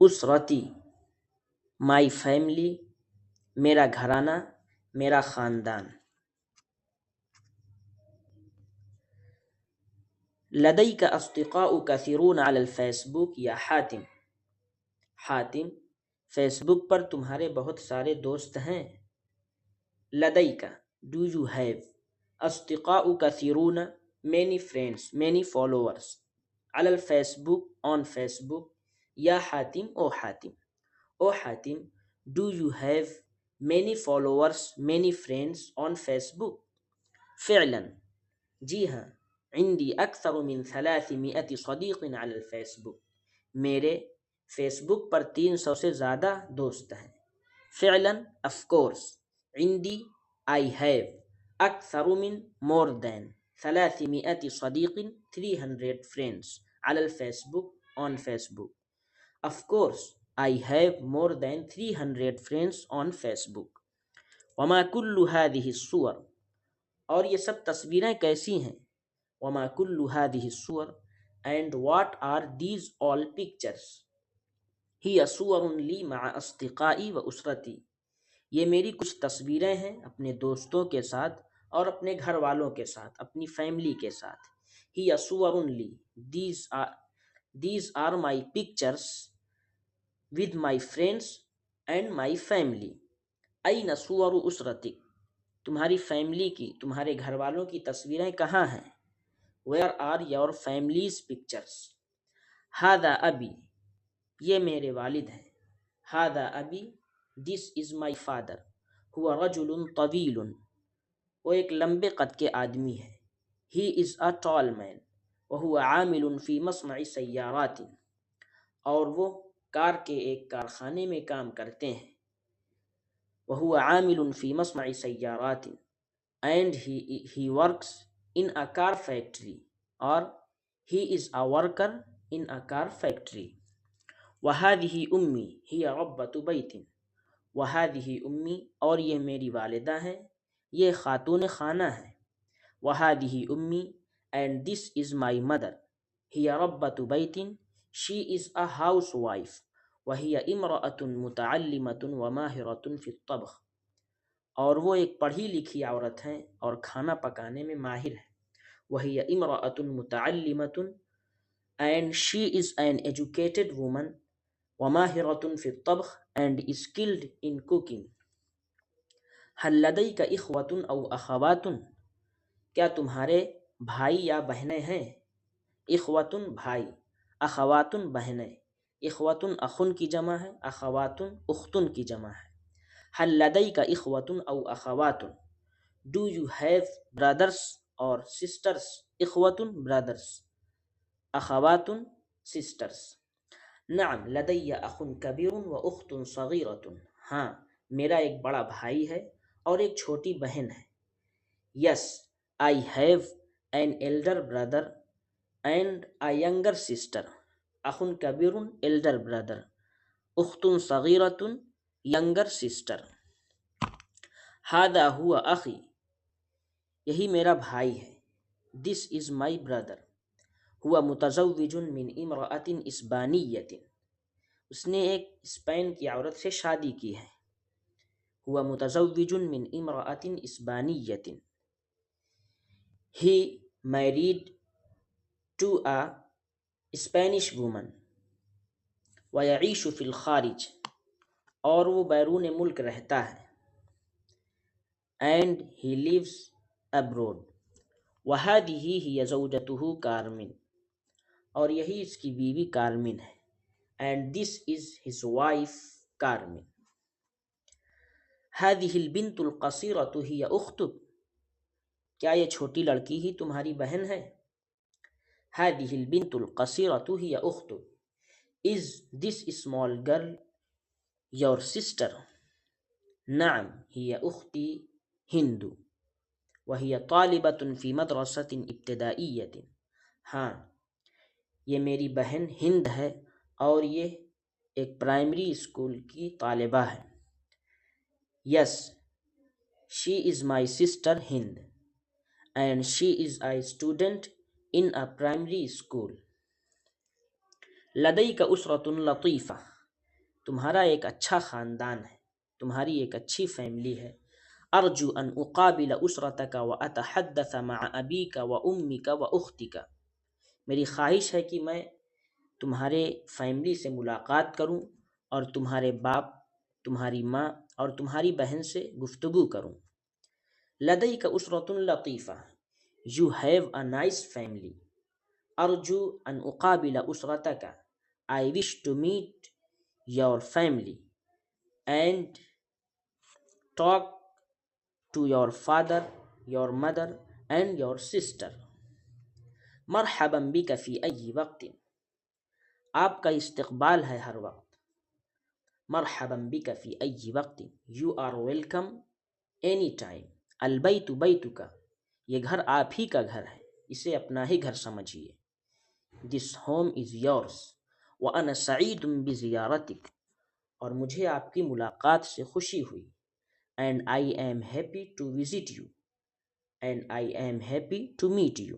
اسرتی my family, میرا گھرانہ، میرا خاندان. لديك أصدقاء كثيرون على الفیسبوک یا حاتم. حاتم، فیس بک پر تمہارے بہت سارے دوست ہیں. لديك do you have. أصدقاء كثيرون many friends, many followers. على الفیسبوک on Facebook. یا حاتم او حاتم. او Hatim, do you have many followers, many friends on Facebook. فعلا جی ہاں. عندي أكثر من 300 صديق على الفيسبوك. میرے فیس بک پر 300 سے زیادہ دوست ہیں. فعلا of course. عندي I have أكثر من more than 300 صديق 300 friends على الفيسبوك on Facebook. Of course I have more than 300 friends on Facebook. وما كل هذه الصور. اور یہ سب تصویریں کیسی ہیں؟ وما كل هذه الصور and what are these all pictures. هي صور لي مع أصدقائي وأسرتي. یہ میری کچھ تصویریں ہیں اپنے دوستوں کے ساتھ اور اپنے گھر والوں کے ساتھ، اپنی فیملی کے ساتھ. هي صور لي. These are my pictures with my friends and my family. أين صور أسرتك. تمہاری فیملی کی، تمہارے گھر والوں کی تصویریں کہاں ہیں؟ Where are your family's pictures. هذا أبي. یہ میرے والد ہیں. هذا أبي. This is my father. هو رجل طويل. وہ ایک لمبے قد کے آدمی ہے. He is a tall man. وهو عامل في مصنع سيارات. اور وہ کار کے ایک کارخانے میں کام کرتے ہیں. وهو عامل في مصنع سيارات. And he works in a car factory. or he is a worker in a car factory. وهذه أمي هي ربة بيت. وهذه أمي اور یہ میری والدہ ہیں، یہ خاتون خانہ ہے. وهذه أمي and this is my mother. هي ربة بيت. She is a housewife. وهي امرأة متعلمة وماهرة في الطبخ. اور وہ ایک پڑھی لکھی عورت ہیں اور کھانا پکانے میں ماہر ہے. وهي امرأة متعلمة and she is an educated woman. وماهرة في الطبخ and is skilled in cooking. هل لديك إخوة أو أخوات. کیا تمہارے بھائی یا بہنیں ہیں؟ إخوة بھائی، أخوات بہنیں. إخوة أخن کی جمع ہے، أخوات أختن کی جمع ہے. هل لديك إخوة أو أخوات. Do you have brothers or sisters. إخوة brothers، أخوات sisters. نعم لدي أخ كبير وأخت صغيرة. ہاں میرا ایک بڑا بھائی ہے اور ایک چھوٹی بہن ہے. Yes I have an elder brother and a younger sister. أخ Kabir elder brother. أخت صغيرة younger sister. هذا هو أخي. یہی میرا بھائی ہے. This is my brother. هو متزوج من امرأة إسبانية. اس نے ایک اسپین کی عورت سے شادی کی ہے. هو متزوج من امرأة إسبانية. He married to a Spanish woman. ويعيش في الخارج. اور وہ بیرون ملک رہتا ہے. And he lives abroad. وهذه هي زوجته کارمن. اور یہی اس کی بیوی کارمن ہے. And this is his wife کارمن. هذه البنت القصيرة هي أختك. کیا یہ چھوٹی لڑکی ہی تمہاری بہن ہے؟ هذه البنت القصيرة هي أختك. Is this small girl your sister. نعم هي أختي هند. وهي طالبة في مدرسة ابتدائية. ہاں یہ میری بہن ہند ہے اور یہ ایک پرائمری اسکول کی طالبہ ہے. Yes she is my sister Hind and she is a student in a primary school. لديك أسرة Latifa. تمہارا ایک اچھا خاندان ہے، تمہاری ایک اچھی فیملی ہے۔ ارجو ان اقابل اسرتک واتحدث مع ابیک وامک واختک، میری خواہش ہے کہ میں تمہارے فیملی سے ملاقات کروں اور تمہارے باپ، تمہاری ماں اور تمہاری بہن سے گفتگو کروں۔ لدیک اسرۃ لطیفہ، you have a nice family. ارجو ان اقابل اسرتک، I wish to meet your family and talk to your father, your mother and your sister. مرحبا بک فی ای وقت، آپ کا استقبال ہے ہر وقت۔ مرحبا بک فی ای وقت، you are welcome any time. البیت بیتک، یہ گھر آپ ہی کا گھر ہے، اسے اپنا ہی گھر سمجھیے۔ دس ہوم از یورس وانا سعید بزیارتک، اور مجھے آپ کی ملاقات سے خوشی ہوئی۔ And I am happy to visit you, and I am happy to meet you.